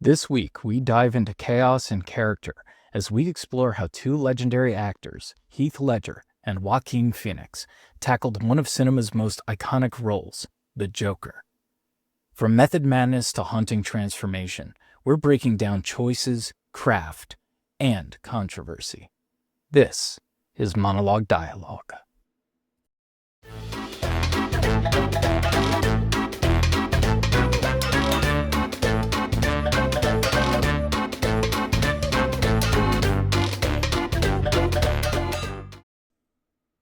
This week, we dive into chaos and character as we explore how two legendary actors, Heath Ledger and Joaquin Phoenix, tackled one of cinema's most iconic roles, the Joker. From method madness to haunting transformation, we're breaking down choices, craft, and controversy. This is Monologue Dialogue.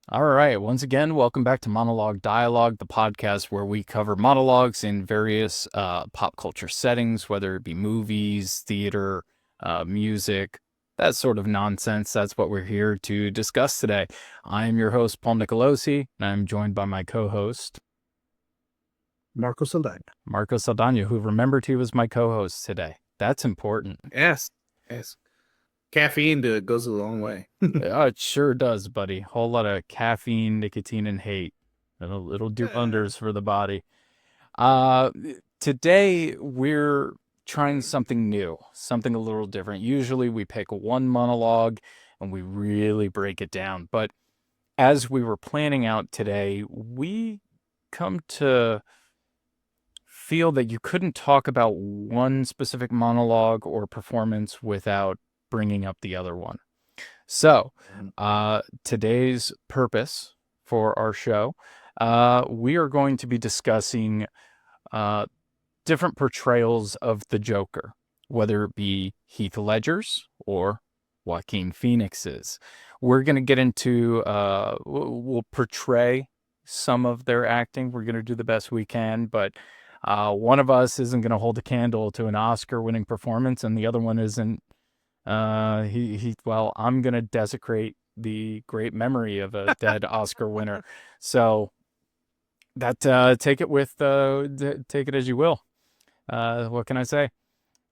All right. Once again, welcome back to Monologue Dialogue, the podcast where we cover monologues in various pop culture settings, whether it be movies, theater, music, that sort of nonsense. That's what we're here to discuss today. I am your host, Paul Nicolosi, and I'm joined by my co-host, Marco Saldana. Marco Saldana, who remembered he was my co-host today. That's important. Yes. Caffeine goes a long way. It sure does, buddy. Whole lot of caffeine, nicotine, and hate. It'll do wonders for the body. Today we're trying something new, something a little different. Usually we pick one monologue and we really break it down. But as we were planning out today, we come to feel that you couldn't talk about one specific monologue or performance without bringing up the other one. So, today's purpose for our show, we are going to be discussing different portrayals of the Joker, whether it be Heath Ledger's or Joaquin Phoenix's. We're going to get into, we'll portray some of their acting. We're going to do the best we can, but one of us isn't going to hold a candle to an Oscar-winning performance, and the other one isn't. Well, I'm going to desecrate the great memory of a dead Oscar winner. So that, take it as you will. What can I say?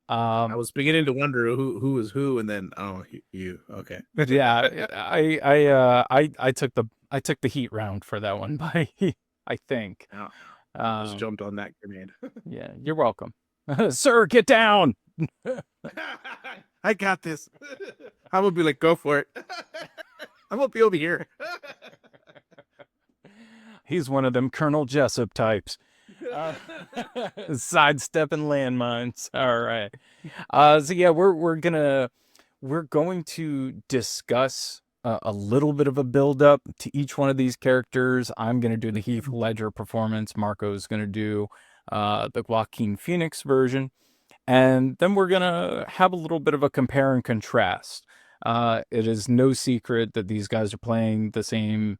I was beginning to wonder who was who, and then you. Okay. Yeah, I took the heat round for that one, by I think. Just jumped on that grenade. Yeah, you're welcome. Sir, get down. I got this. I'm gonna be like, go for it. I'm gonna be over here. He's one of them Colonel Jessup types. Sidestepping landmines. All right. So yeah, we're going to discuss a little bit of a build up to each one of these characters. I'm gonna do the Heath Ledger performance. Marco's gonna do the Joaquin Phoenix version. And then we're going to have a little bit of a compare and contrast. It is no secret that these guys are playing the same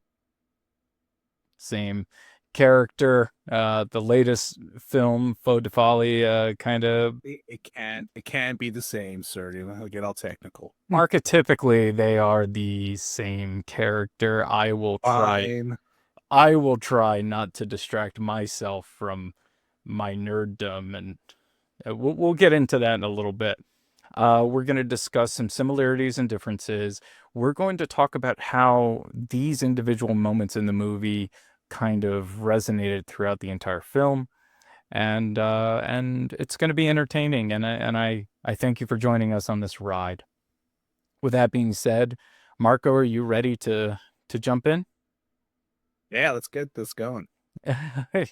character. The latest film, Faux de Folie, kind of... It can't be the same, sir. I'll get all technical. Archetypically, they are the same character. I will try not to distract myself from my nerddom, and we'll get into that in a little bit. We're going to discuss some similarities and differences. We're going to talk about how these individual moments in the movie kind of resonated throughout the entire film, and it's going to be entertaining. And I thank you for joining us on this ride. With that being said, Marco, are you ready to jump in? Yeah, let's get this going.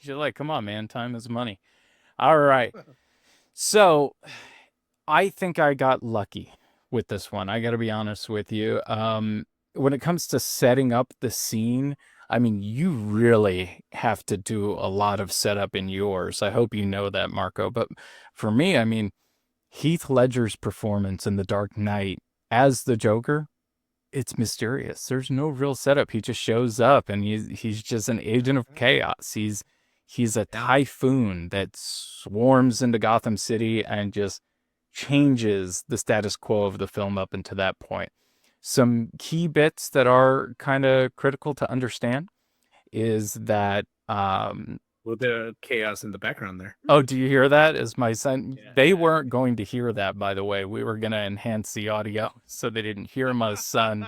You're like, come on, man, time is money. All right. So, I think I got lucky with this one. I got to be honest with you. When it comes to setting up the scene, I mean, you really have to do a lot of setup in yours. I hope you know that, Marco. But for me, I mean, Heath Ledger's performance in The Dark Knight as the Joker, it's mysterious. There's no real setup. He just shows up, and he's just an agent of chaos. He's a typhoon that swarms into Gotham City and just changes the status quo of the film up until that point. Some key bits that are kind of critical to understand is that... Well, the chaos in the background there. Oh, do you hear that? Is my son... Yeah. They weren't going to hear that, by the way. We were going to enhance the audio so they didn't hear my son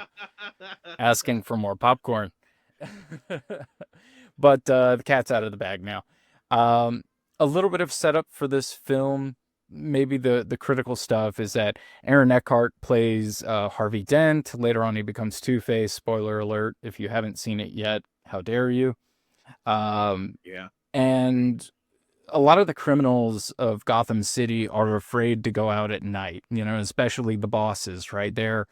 asking for more popcorn. But the cat's out of the bag now. A little bit of setup for this film. maybe the critical stuff is that Aaron Eckhart plays Harvey Dent. Later on, he becomes Two Face. Spoiler alert! If you haven't seen it yet, how dare you? Um, Yeah. and a lot of the criminals of Gotham City are afraid to go out at night, especially the bosses, right? They're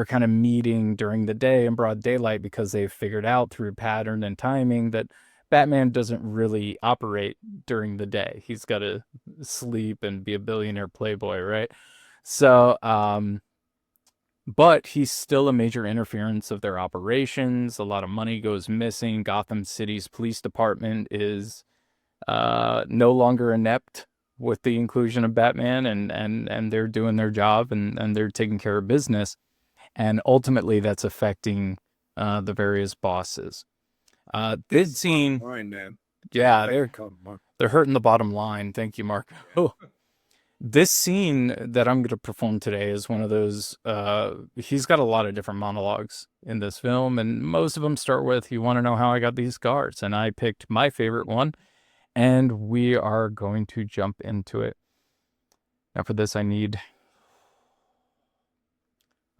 kind of meeting during the day in broad daylight because they've figured out through pattern and timing that Batman doesn't really operate during the day. He's got to sleep and be a billionaire playboy, right? So, but he's still a major interference of their operations. A lot of money goes missing. Gotham City's police department is no longer inept with the inclusion of Batman, and they're doing their job, and they're taking care of business, and ultimately that's affecting the various bosses. This scene, Fine, man. yeah, Thank you, they're Colin. they're hurting the bottom line. Thank you, Mark. Oh, this scene that I'm going to perform today is one of those. He's got a lot of different monologues in this film, and most of them start with, "You want to know how I got these scars?" And I picked my favorite one, and we are going to jump into it. Now, for this, I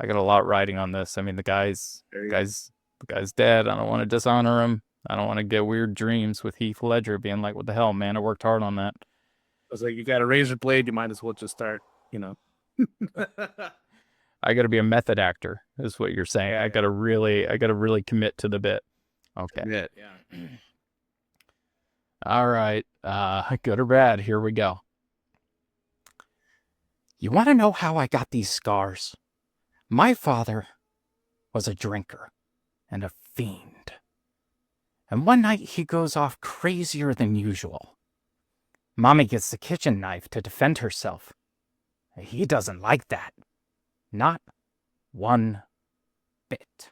got a lot riding on this. I mean, the guy's dead. I don't want to dishonor him. I don't want to get weird dreams with Heath Ledger being like, "What the hell, man? I worked hard on that." I was like, you got a razor blade, you might as well just start, you know. I got to be a method actor, is what you're saying. I got to really commit to the bit. Okay. Yeah, yeah. All right. Good or bad? Here we go. You want to know how I got these scars? My father was a drinker and a fiend. And one night he goes off crazier than usual. Mommy gets the kitchen knife to defend herself. He doesn't like that. Not one bit.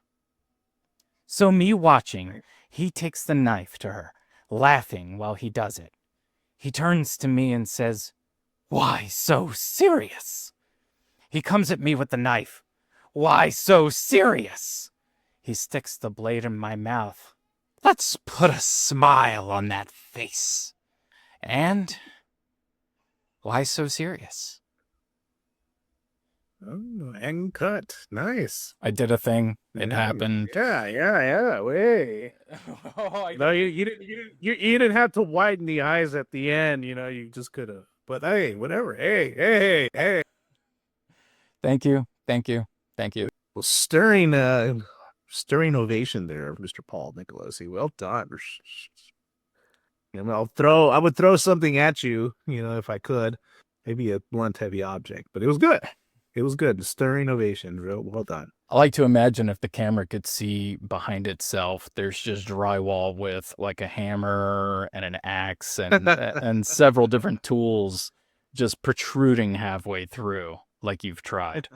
So me watching, he takes the knife to her, laughing while he does it. He turns to me and says, "Why so serious?" He comes at me with the knife. "Why so serious?" He sticks the blade in my mouth. "Let's put a smile on that face." And why so serious? Oh, and cut. Nice. I did a thing. It Nice. happened. Yeah, yeah, yeah. Way. No, you didn't have to widen the eyes at the end. You know, you just could have. But hey, whatever. Hey. Thank you. Thank you. Thank you. Well, stirring ovation there, Mr. Paul Nicolosi. Well done. You know, I would throw something at you, you know, if I could, maybe a blunt, heavy object, but it was good. It was good. Stirring ovation. Real well done. I like to imagine if the camera could see behind itself, there's just drywall with like a hammer and an axe and several different tools just protruding halfway through, like you've tried.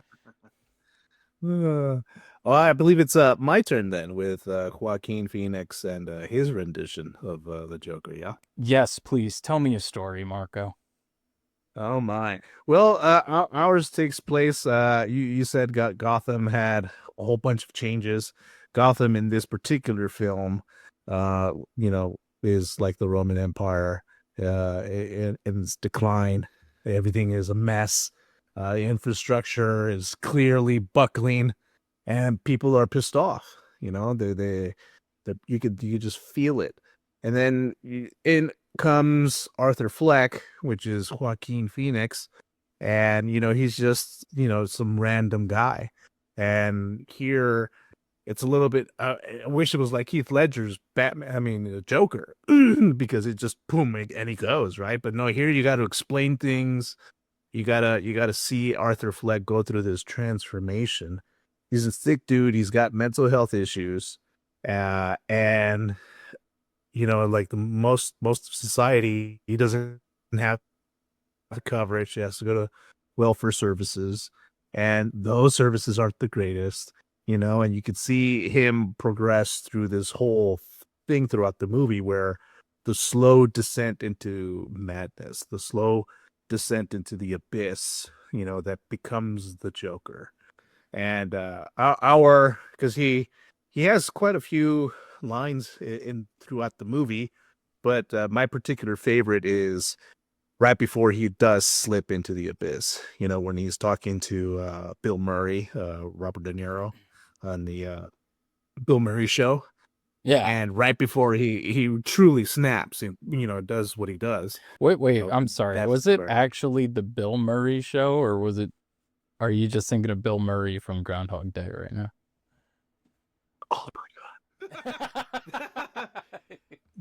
Well, I believe it's my turn then with Joaquin Phoenix and his rendition of the Joker. Yeah. Yes, please tell me a story, Marco. Oh my. Well, ours takes place. You said Gotham had a whole bunch of changes. Gotham in this particular film, you know, is like the Roman Empire, in its decline. Everything is a mess. The infrastructure is clearly buckling, and people are pissed off. You know, you could just feel it. And then in comes Arthur Fleck, which is Joaquin Phoenix, and you know he's just some random guy. And here it's a little bit. I wish it was like Heath Ledger's Batman. I mean, Joker, because it just boom and he goes right. But no, here you got to explain things. You gotta see Arthur Fleck go through this transformation. He's a sick dude. He's got mental health issues, and like the most of society, he doesn't have the coverage. He has to go to welfare services, and those services aren't the greatest. And you could see him progress through this whole thing throughout the movie, where the slow descent into madness, the slow descent into the abyss, that becomes the Joker. And our because he has quite a few lines in throughout the movie, but my particular favorite is right before he does slip into the abyss. You know, when he's talking to Bill Murray, Robert De Niro, on the Bill Murray show, Yeah. and right before he truly snaps and does what he does. Wait, Oh, I'm sorry. that's Was it where. actually the Bill Murray show, or was it? Are you just thinking of Bill Murray from Groundhog Day right now? Oh my god!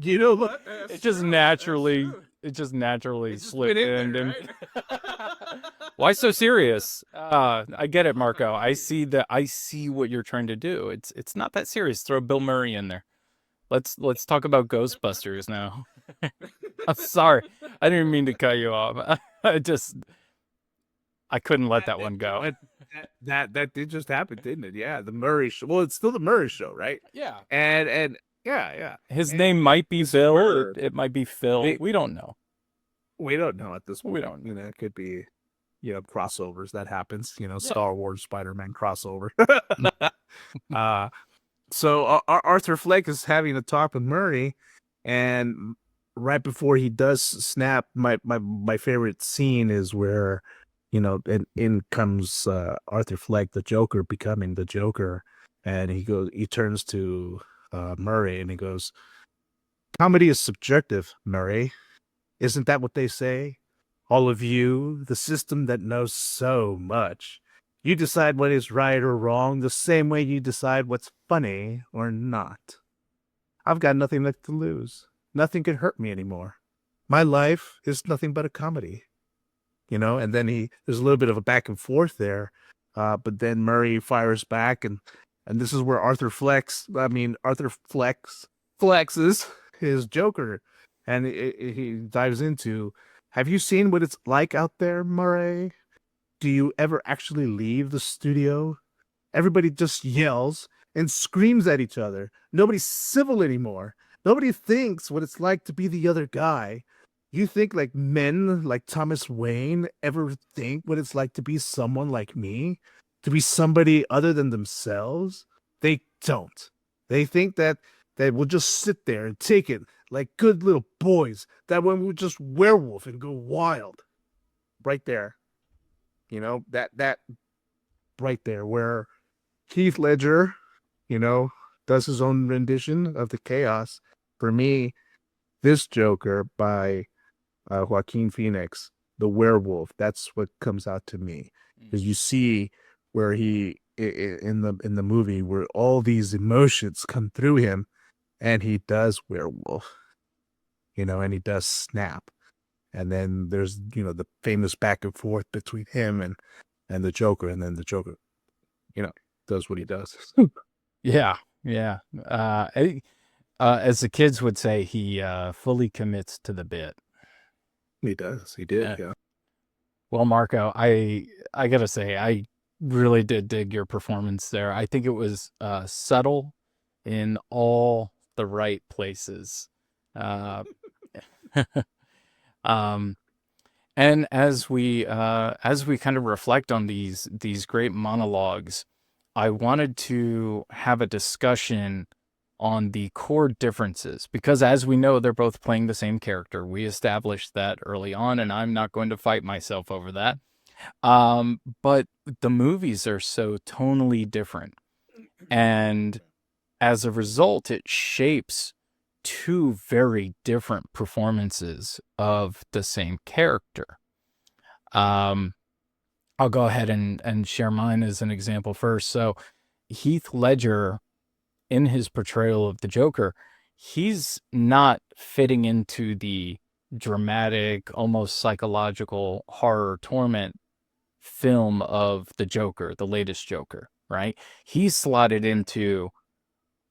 You know what? it That's just true. That's naturally, true. it just naturally It's just been slipped in in. there, And right? why so serious? I get it, Marco. I see that. I see what you're trying to do. It's not that serious. Throw Bill Murray in there. Let's talk about Ghostbusters now. I'm sorry. I didn't mean to cut you off. I couldn't let that one go. That did just happen, didn't it? Yeah, the Murray show. Well, it's still the Murray show, right? Yeah. And yeah, yeah. His And name might be this is Bill. where It might be Phil. they We don't know. we don't know at this We point. don't You know. know, it could be crossovers that happens. Yeah. Star Wars, Spider-Man crossover. uh so Arthur Fleck is having a talk with Murray, and right before he does snap, my favorite scene is where, in comes Arthur Fleck, the Joker, becoming the Joker, and he turns to Murray and he goes, "Comedy is subjective, Murray. Isn't that what they say? All of you, the system that knows so much. You decide what is right or wrong the same way you decide what's funny or not. I've got nothing left to lose. Nothing can hurt me anymore. My life is nothing but a comedy." And then there's a little bit of a back and forth there. But then Murray fires back, and this is where Arthur flexes his Joker, and he dives into, "Have you seen what it's like out there, Murray? Do you ever actually leave the studio? Everybody just yells and screams at each other. Nobody's civil anymore. Nobody thinks what it's like to be the other guy. You think like men like Thomas Wayne ever think what it's like to be someone like me? To be somebody other than themselves? They don't. They think that we'll just sit there and take it like good little boys. That when we'll just werewolf and go wild." Right there. That right there where Heath Ledger, you know, does his own rendition of the chaos. For me, this Joker by Joaquin Phoenix, the werewolf, that's what comes out to me. Because you see where in the movie where all these emotions come through him, and he does werewolf, and he does snap. And then there's the famous back and forth between him and the Joker, and then the Joker, you know, does what he does. Yeah. Yeah. As the kids would say, he fully commits to the bit. He does. He did. Yeah. Yeah. Well, Marco, I gotta say, I really did dig your performance there. I think it was subtle in all the right places. Uh, um, and as we kind of reflect on these great monologues, I wanted to have a discussion on the core differences because as we know they're both playing the same character. We established that early on and I'm not going to fight myself over that. But the movies are so tonally different and as a result it shapes two very different performances of the same character. Um I'll go ahead and share mine as an example first. So Heath Ledger in his portrayal of the Joker, he's not fitting into the dramatic, almost psychological horror torment film of the Joker, the latest Joker, right? He's slotted into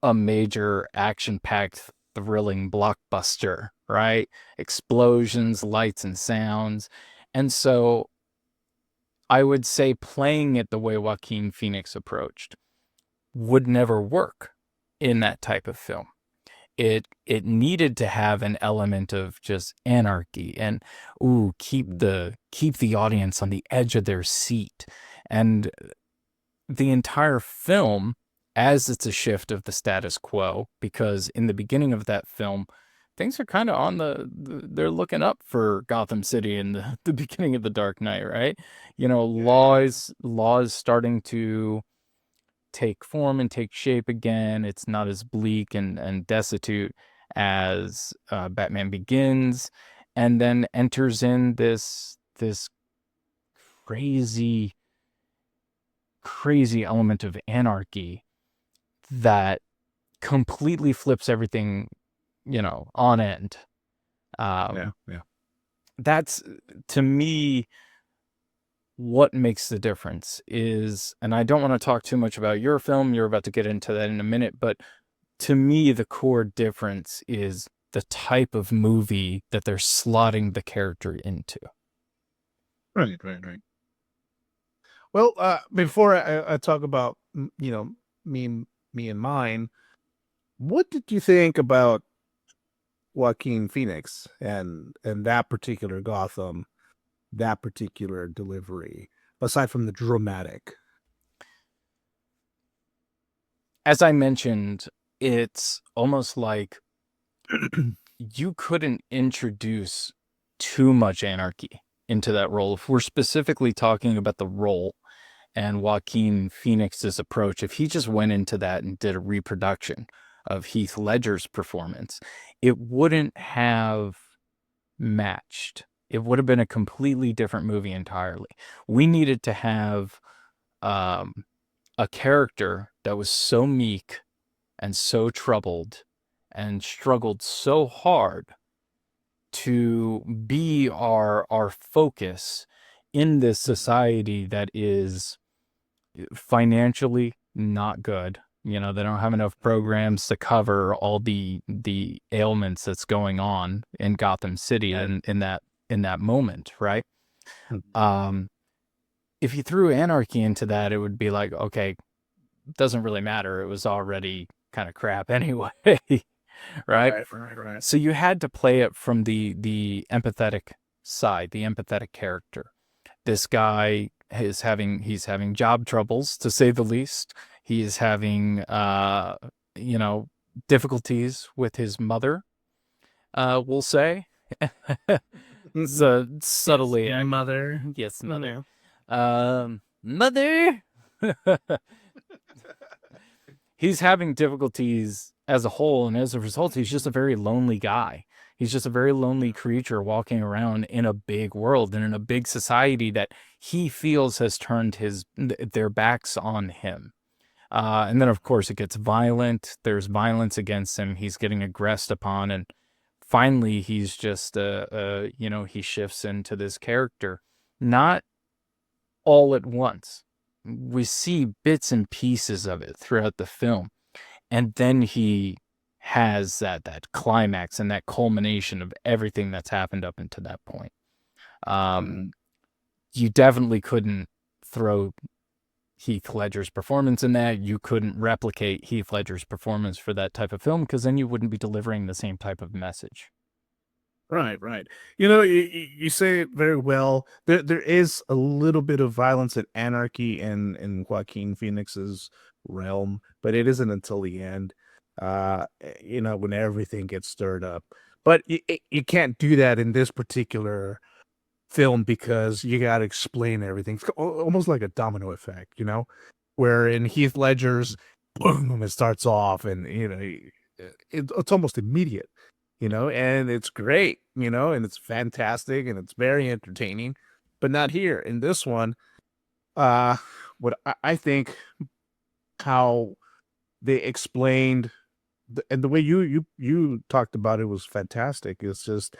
a major action packed, thrilling blockbuster, right? Explosions, lights, and sounds. And so I would say playing it the way Joaquin Phoenix approached would never work in that type of film. It needed to have an element of just anarchy and ooh, keep the audience on the edge of their seat. And the entire film, as it's a shift of the status quo, because in the beginning of that film, things are kind of on they're looking up for Gotham City in the beginning of the Dark Knight, right? You know, Yeah. laws starting to take form and take shape again. It's not as bleak and destitute as Batman Begins, and then enters in this crazy crazy element of anarchy that completely flips everything, you know, on end. Yeah. Um, Yeah. that's to me what makes the difference is, and I don't want to talk too much about your film. You're about to get into that in a minute, but to me, the core difference is the type of movie that they're slotting the character into. Right. Right. Right. Well, before I talk about me and mine, what did you think about Joaquin Phoenix and that particular Gotham, that particular delivery, aside from the dramatic? As I mentioned, it's almost like you couldn't introduce too much anarchy into that role. If we're specifically talking about the role and Joaquin Phoenix's approach, if he just went into that and did a reproduction of Heath Ledger's performance, it wouldn't have matched. It would have been a completely different movie entirely. We needed to have um, a character that was so meek and so troubled and struggled so hard to be our focus in this society that is financially not good. You know, they don't have enough programs to cover all the ailments that's going on in Gotham City Yeah. in that moment, right? Um, if you threw anarchy into that, it would be like, okay, it doesn't really matter. It was already kind of crap anyway, right? Right. Right. Right. So you had to play it from the empathetic side, the empathetic character. This guy is he's having job troubles, to say the least. He is having you know, difficulties with his mother, we'll say. So Yes, subtly mother. yes, No, mother. no. Mother. He's having difficulties as a whole, and as a result, he's just a very lonely guy. He's just a very lonely creature walking around in a big world and in a big society that he feels has turned their backs on him. And then, of course, it gets violent. There's violence against him. He's getting aggressed upon, and finally, he's just, you know, he shifts into this character, not all at once. We see bits and pieces of it throughout the film, and then he has that climax and that culmination of everything that's happened up until that point. Um, Mhm. you definitely couldn't throw Heath Ledger's performance in that. You couldn't replicate Heath Ledger's performance for that type of film because then you wouldn't be delivering the same type of message. Right, right. You say it very well. There is a little bit of violence and anarchy in Joaquin Phoenix's realm, but it isn't until the end. When everything gets stirred up. But you can't do that in this particular film because you got to explain everything. It's almost like a domino effect, where in Heath Ledger's, boom, it starts off, and it's almost immediate, and it's great, and it's fantastic and it's very entertaining, but not here in this one. Uh, what I think how they explained and the way you talked about it was fantastic. It's just,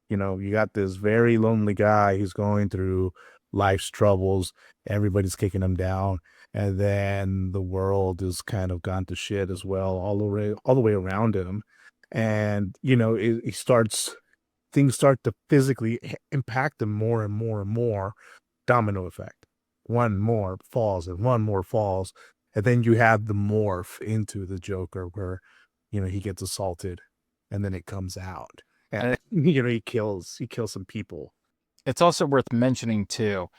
you got this very lonely guy who's going through life's troubles. Everybody's kicking him down, and then the world is kind of gone to shit as well, all the way around him. And he starts things start to physically impact him more and more and more. Domino effect. One more falls and one more falls, and then you have the morph into the Joker where he gets assaulted, and then it comes out, And and he kills some people. it's also worth mentioning too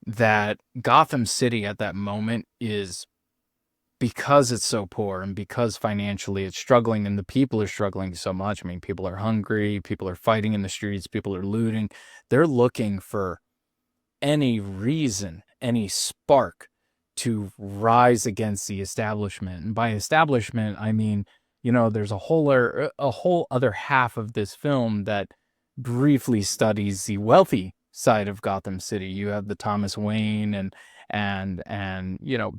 that Gotham City at that moment is because it's so poor and because financially it's struggling and the people are struggling so much. I mean, people are hungry, people are fighting in the streets, people are looting. They're looking for any reason, any spark to rise against the establishment. And by establishment, I mean, there's a whole other half of this film that briefly studies the wealthy side of Gotham City. You have the Thomas Wayne and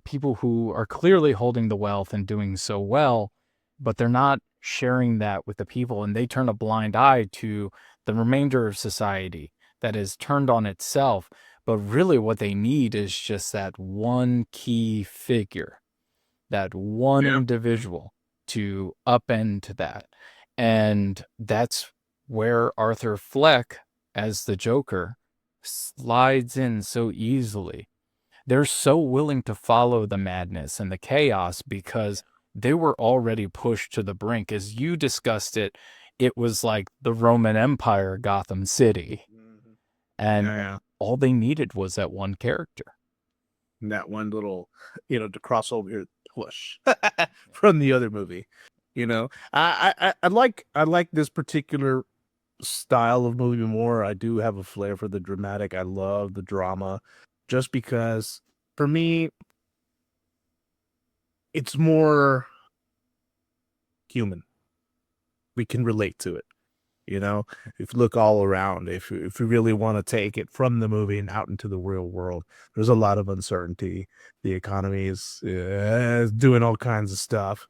people who are clearly holding the wealth and doing so well, but they're not sharing that with the people, and they turn a blind eye to the remainder of society that is turned on itself. But really, what they need is just that one key figure, that one Yeah. individual to upend that. And that's where Arthur Fleck, as the Joker, slides in so easily. They're so willing to follow the madness and the chaos because they were already pushed to the brink. As you discussed it, it was like the Roman Empire, Gotham City. Mhm. And Yeah, yeah. all they needed was that one character. And that one little, to cross over your push from the other movie. I like this particular style of movie more. I do have a flair for the dramatic. I love the drama, just because for me it's more human. We can relate to it. If you look all around, if you really want to take it from the movie and out into the real world, there's a lot of uncertainty. The economy is doing all kinds of stuff.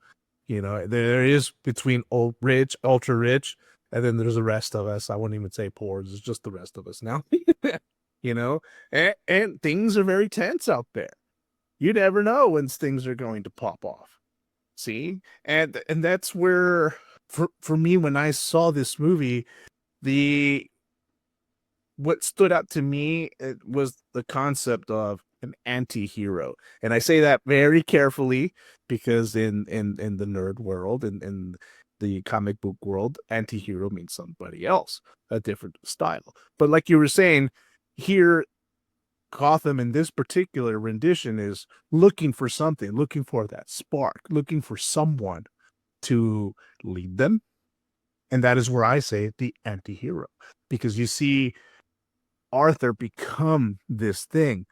There is between old rich, ultra rich, and then there's the rest of us. I wouldn't even say poor. It's just the rest of us now. you know, and things are very tense out there. You never know when things are going to pop off. See, and that's where for me when I saw this movie, the what stood out to me was the concept of an anti-hero. And I say that very carefully because in the nerd world and in the comic book world, anti-hero means somebody else, a different style. But like you were saying, here Gotham in this particular rendition is looking for something, looking for that spark, looking for someone to lead them. And that is where I say the anti-hero, because you see Arthur become this thing,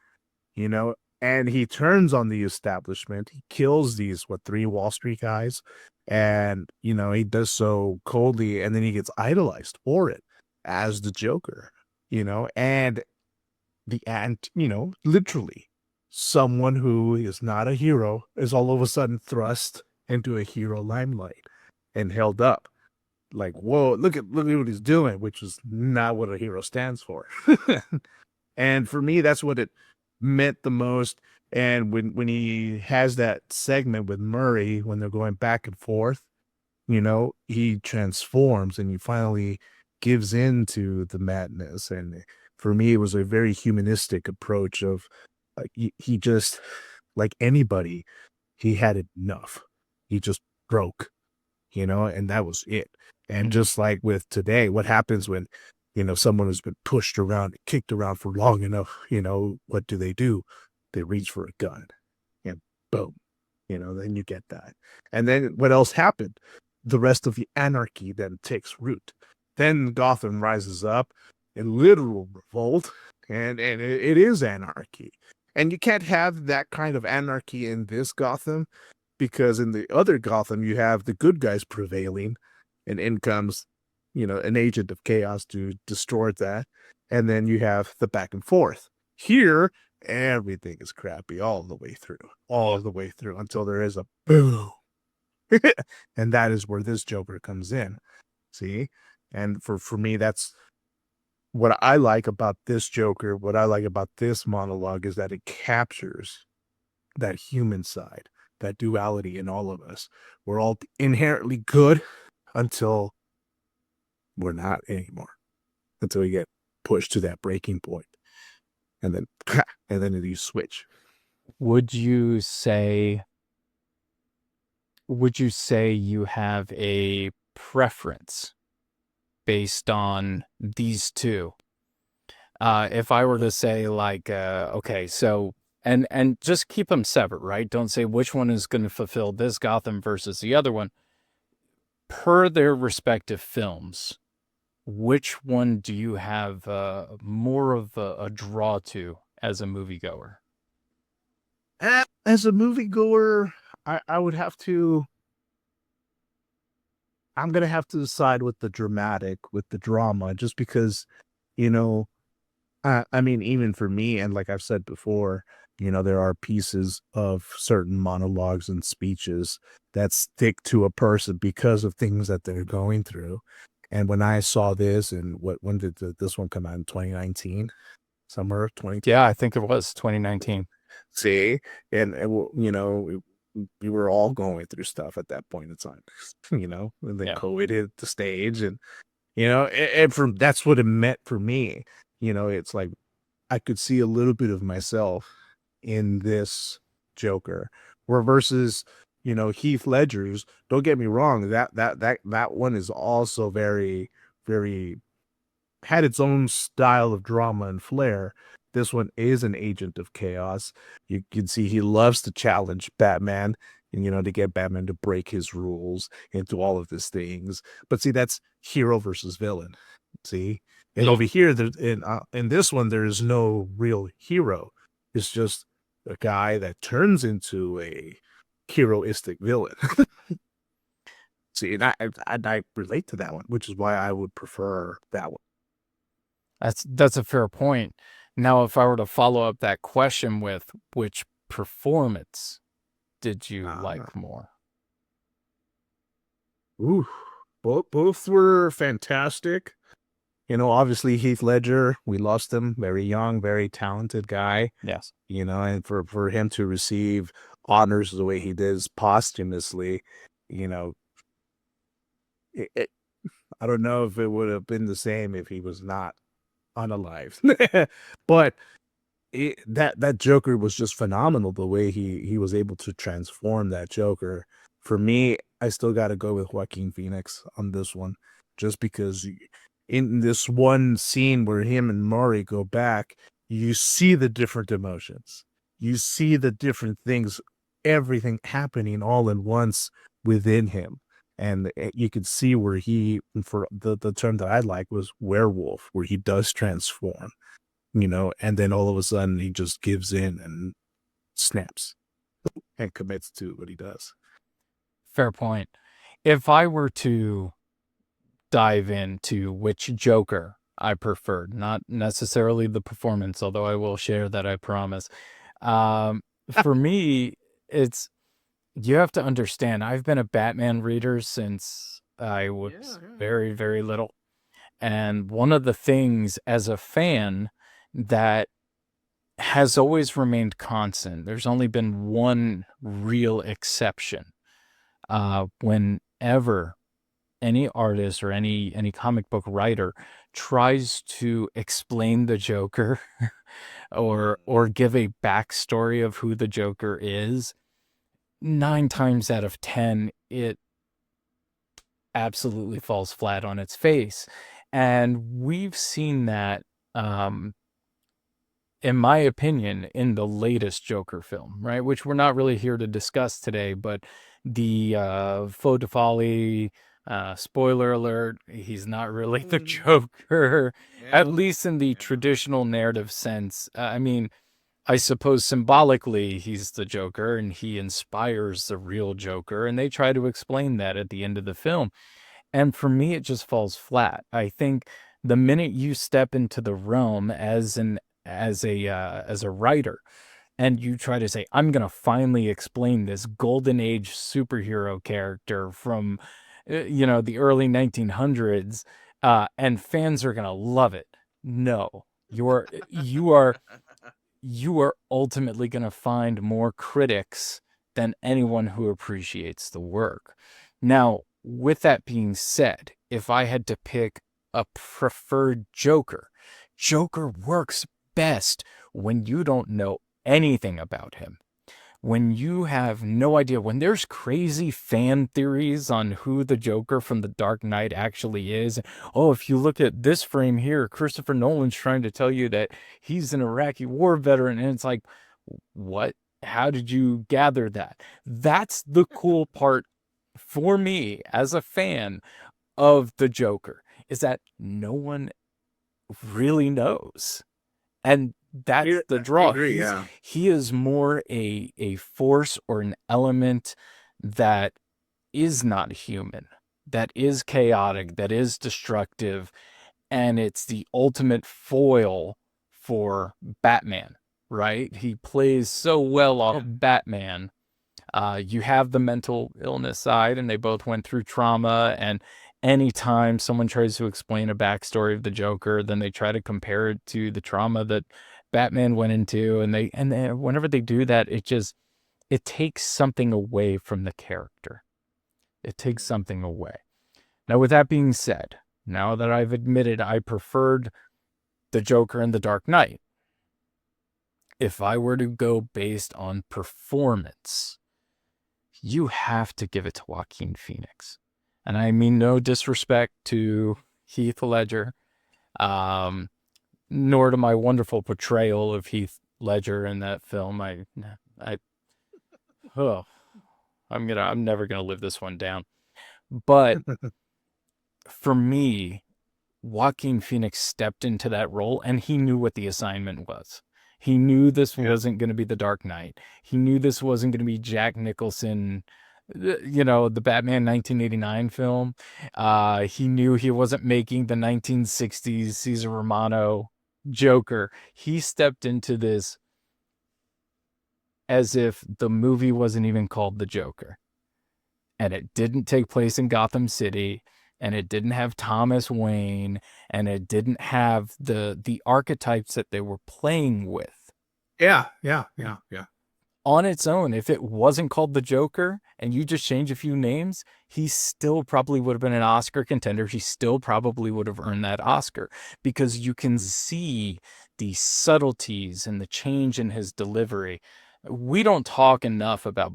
you know, and he turns on the establishment. He kills these, three Wall Street guys. And, he does so coldly, and then he gets idolized for it as the Joker, and literally someone who is not a hero is all of a sudden thrust into a hero limelight and held up like, whoa, look at what he's doing, which is not what a hero stands for. And for me, that's what it meant the most. And when he has that segment with Murray, when they're going back and forth, he transforms and he finally gives in to the madness. And for me, it was a very humanistic approach of he just, like anybody, he had enough. He just broke, and that was it. And just like with today, what happens when, someone has been pushed around, kicked around for long enough, what do? They reach for a gun and boom, then you get that. And then what else happened? The rest of the anarchy then takes root. Then Gotham rises up in literal revolt, and it is anarchy. And you can't have that kind of anarchy in this Gotham, because in the other Gotham you have the good guys prevailing, and in comes, an agent of chaos to destroy that, and then you have the back and forth. Here, everything is crappy all the way through until there is a boom, and that is where this Joker comes in. See, and for me, that's what I like about this Joker. What I like about this monologue is that it captures that human side, that duality in all of us. We're all inherently good until we're not anymore, until we get pushed to that breaking point, and then and then you switch. Would you say would you say you have a preference based on these two? If I were to say like okay, so and just keep them separate, right? Don't say which one is going to fulfill this Gotham versus the other one. Per their respective films, which one do you have more of a draw to as a moviegoer? As a moviegoer, I would have to. I'm gonna have to decide with the dramatic, with the drama, just because, you know, I mean, even for me, and like I've said before, there are pieces of certain monologues and speeches that stick to a person because of things that they're going through. And when I saw this, and when did this one come out in 2019? Summer of 20. Yeah, I think it was 2019. See, we were all going through stuff at that point in time, and then Yeah. COVID hit the stage, and from that's what it meant for me. It's like I could see a little bit of myself in this Joker, where versus Heath Ledger's. Don't get me wrong, that one is also very, very, had its own style of drama and flair. This one is an agent of chaos. You can see he loves to challenge Batman, and to get Batman to break his rules and do all of these things. But see, that's hero versus villain. See, and Yeah. over here, in this one, there is no real hero. It's just a guy that turns into a heroistic villain. See, and I relate to that one, which is why I would prefer that one. That's a fair point. Now, if I were to follow up that question with which performance did you Uh, like more? ooh, both were fantastic. Obviously Heath Ledger, we lost him, very young, very talented guy. Yes. And for him to receive honors the way he did posthumously, you know, it, I don't know if it would have been the same if he was not unalive. But that Joker was just phenomenal. The way he was able to transform that Joker. For me, I still got to go with Joaquin Phoenix on this one, just because in this one scene where him and Murray go back, you see the different emotions, you see the different things, everything happening all in once within him. And you could see where for the term that I like was werewolf, where he does transform, and then all of a sudden he just gives in and snaps and commits to what he does. Fair point. If I were to dive into which Joker I preferred, not necessarily the performance, although I will share that, I promise. For me, it's you have to understand, I've been a Batman reader since I Yeah, was yeah. very, very little. And one of the things as a fan that has always remained constant, there's only been one real exception. Whenever any artist or any comic book writer tries to explain the Joker or give a backstory of who the Joker is, 9 times out of 10, it absolutely falls flat on its face. And we've seen that, um, in my opinion, in the latest Joker film, right? Which we're not really here to discuss today, but the faux de folie, spoiler alert, he's not really the Mm. Joker, at Yeah, least in the yeah. traditional narrative sense. I mean, I suppose symbolically he's the Joker and he inspires the real Joker, and they try to explain that at the end of the film. And for me, it just falls flat. I think the minute you step into the realm as a writer and you try to say, I'm gonna finally explain this golden age superhero character from the early 1900s, and fans are gonna love it. No, you are ultimately going to find more critics than anyone who appreciates the work. Now, with that being said, if I had to pick a preferred Joker, Joker works best when you don't know anything about him, when you have no idea, when there's crazy fan theories on who the Joker from The Dark Knight actually is. Oh, if you look at this frame here, Christopher Nolan's trying to tell you that he's an Iraqi war veteran. And it's like, What? How did you gather that? That's the cool part for me as a fan of the Joker, is that no one really knows. And that's the I draw. agree. Yeah. He is more a force or an element that is not human, that is chaotic, that is destructive, and it's the ultimate foil for Batman, right? He plays so well off Yeah. Batman. You have the mental illness side, and they both went through trauma. And anytime someone tries to explain a backstory of the Joker, then they try to compare it to the trauma that Batman went into. And whenever they do that, it takes something away from the character. It takes something away. Now, with that being said, now that I've admitted I preferred the Joker and the Dark Knight, if I were to go based on performance, you have to give it to Joaquin Phoenix. And I mean no disrespect to Heath Ledger, um, nor to my wonderful portrayal of Heath Ledger in that film. I, oh, I'm never gonna live this one down. But for me, Joaquin Phoenix stepped into that role and he knew what the assignment was. He knew this Yeah. wasn't going to be the Dark Knight. He knew this wasn't going to be Jack Nicholson, the Batman 1989 film. He knew he wasn't making the 1960s Cesar Romano Joker. He stepped into this as if the movie wasn't even called The Joker. And it didn't take place in Gotham City, and it didn't have Thomas Wayne, and it didn't have the archetypes that they were playing with. Yeah. Yeah. Yeah. Yeah. On its own, if it wasn't called the Joker and you just change a few names, he still probably would have been an Oscar contender. He still probably would have earned that Oscar, because you can see the subtleties and the change in his delivery. We don't talk enough about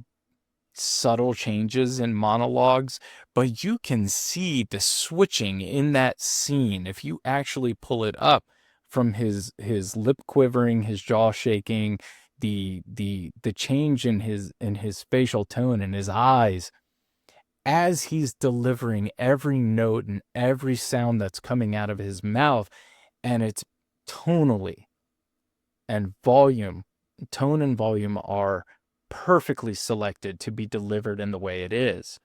subtle changes in monologues, but you can see the switching in that scene if you actually pull it up, from his lip quivering, his jaw shaking, the change in his facial tone and his eyes as he's delivering every note and every sound that's coming out of his mouth. And it's tonally and volume, tone and volume are perfectly selected to be delivered in the way it is.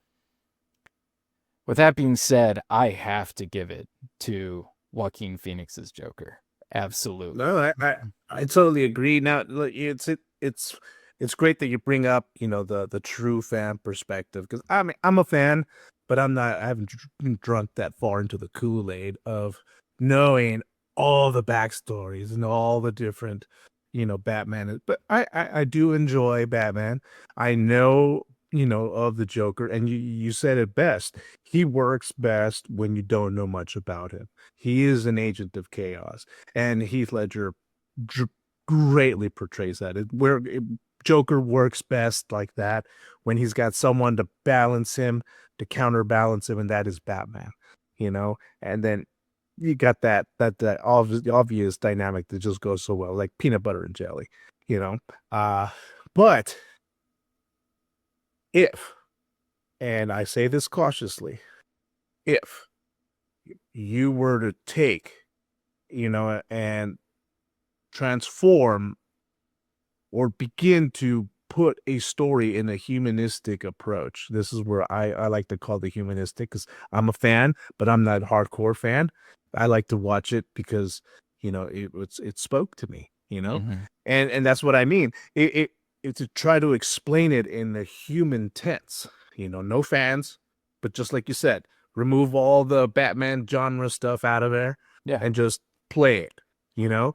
With that being said, I have to give it to Joaquin Phoenix's Joker. Absolutely. No, I totally agree. Now, look, it's great that you bring up, the true fan perspective, because I'm a fan, but I haven't drunk that far into the Kool-Aid of knowing all the backstories and all the different, Batman. But I do enjoy Batman. I know, of the Joker, and you said it best. He works best when you don't know much about him. He is an agent of chaos, and Heath Ledger dr- greatly portrays that. Joker works best like that, when he's got someone to balance him, to counterbalance him, and that is Batman. And then you got that obvious dynamic that just goes so well, like peanut butter and jelly. You know, uh, but if, and I say this cautiously, if you were to take, and transform or begin to put a story in a humanistic approach. This is where I like to call the humanistic, because I'm a fan, but I'm not a hardcore fan. I like to watch it because, it spoke to me, Mm-hmm. and that's what I mean. It to try to explain it in the human tense, no fans, but just like you said, remove all the Batman genre stuff out of there Yeah. and just play it, you know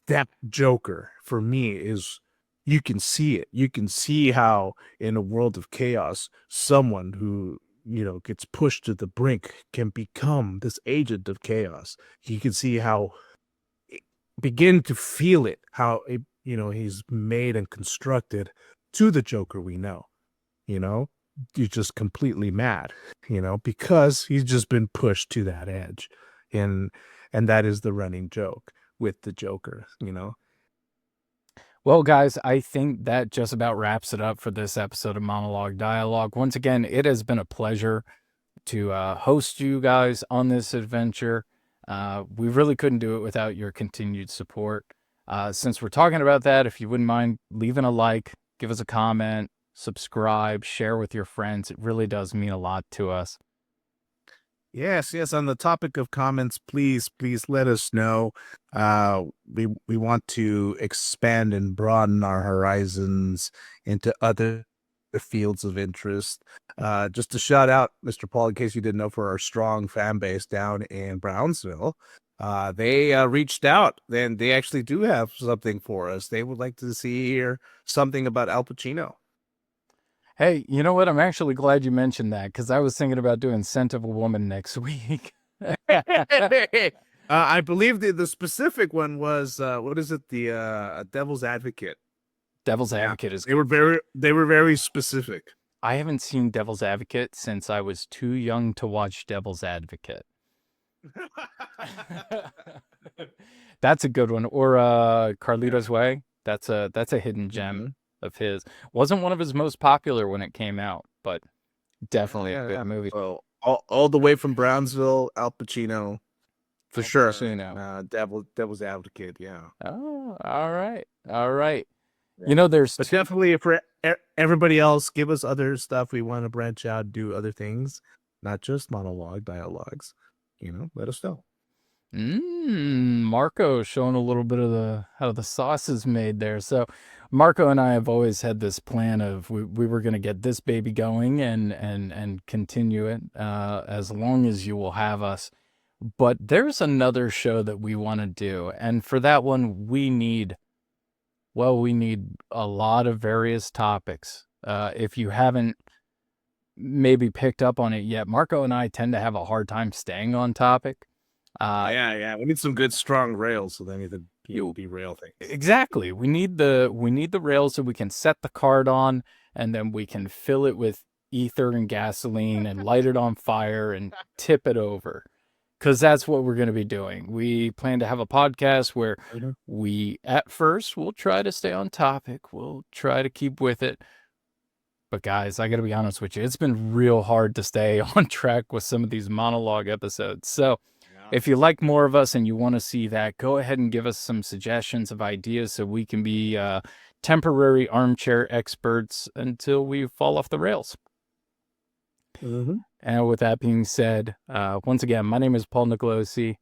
that Joker for me is, you can see it. You can see how in a world of chaos, someone who, gets pushed to the brink can become this agent of chaos. You can see how, begin to feel it, how he's made and constructed to the Joker we know. You know, you're just completely mad, because he's just been pushed to that edge. And and that is the running joke with the Joker. Well, guys, I think that just about wraps it up for this episode of Monologue Dialogue. Once again, it has been a pleasure to host you guys on this adventure. We really couldn't do it without your continued support. Since we're talking about that, if you wouldn't mind leaving a like, give us a comment, subscribe, share with your friends, it really does mean a lot to us. Yes, yes. On the topic of comments, please let us know. We want to expand and broaden our horizons into other fields of interest. Just to shout out, Mr. Paul, in case you didn't know, for our strong fan base down in Brownsville. They reached out, and they actually do have something for us. They would like to hear something about Al Pacino. Hey, you know what? I'm actually glad you mentioned that because I was thinking about doing Scent of a Woman next week. I believe the specific one was what is it? The Devil's Advocate. Devil's Yeah, Advocate is. they were very specific. I haven't seen Devil's Advocate since I was too young to watch Devil's Advocate. That's a good one. Or Carlito's Way. That's a hidden gem Mhm. of his. Wasn't one of his most popular when it came out, but Yeah, definitely a yeah, good yeah. movie. So all the way from Brownsville, Al Pacino for Al sure. Pacino. Devil's Advocate. Yeah, Oh, all right. All right. yeah. You know, there's But definitely for everybody else, give us other stuff. We want to branch out, do other things, not just monologue dialogues. Let us know. Marco showing a little bit of the how the sauce is made there. So Marco and I have always had this plan of we were going to get this baby going and continue it as long as you will have us. But there's another show that we want to do, and for that one we need a lot of various topics. If you haven't maybe picked up on it yet, Marco and I tend to have a hard time staying on topic. Uh, Yeah, yeah. We need some good strong rails so they need to you be rail things. Exactly. We need the rails so we can set the card on and then we can fill it with ether and gasoline and light it on fire and tip it over. Cuz that's what we're going to be doing. We plan to have a podcast where Mhm. we at first we'll try to stay on topic. We'll try to keep with it. But guys, I got to be honest with you. It's been real hard to stay on track with some of these monologue episodes. So, Yeah. if you like more of us and you want to see that, go ahead and give us some suggestions of ideas so we can be temporary armchair experts until we fall off the rails. Mhm. And with that being said, once again, my name is Paul Nicolosi.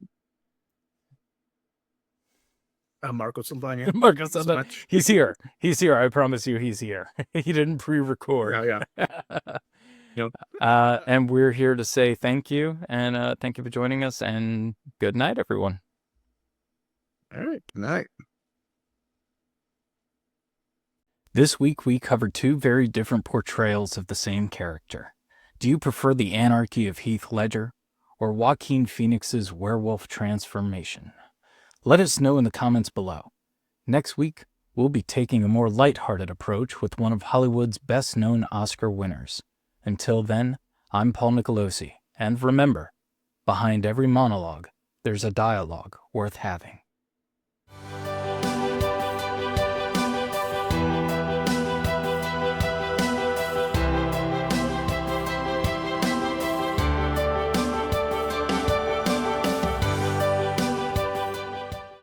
Marco Saldana. Marcus, So much. he's here. He's here. I promise you, he's here. He didn't pre-record. Yeah, yeah. Yep. And we're here to say thank you and thank you for joining us and good night, everyone. All right. Good night. This week we covered two very different portrayals of the same character. Do you prefer the anarchy of Heath Ledger or Joaquin Phoenix's werewolf transformation? Let us know in the comments below. Next week, we'll be taking a more lighthearted approach with one of Hollywood's best-known Oscar winners. Until then, I'm Paul Nicolosi, and remember, behind every monologue, there's a dialogue worth having.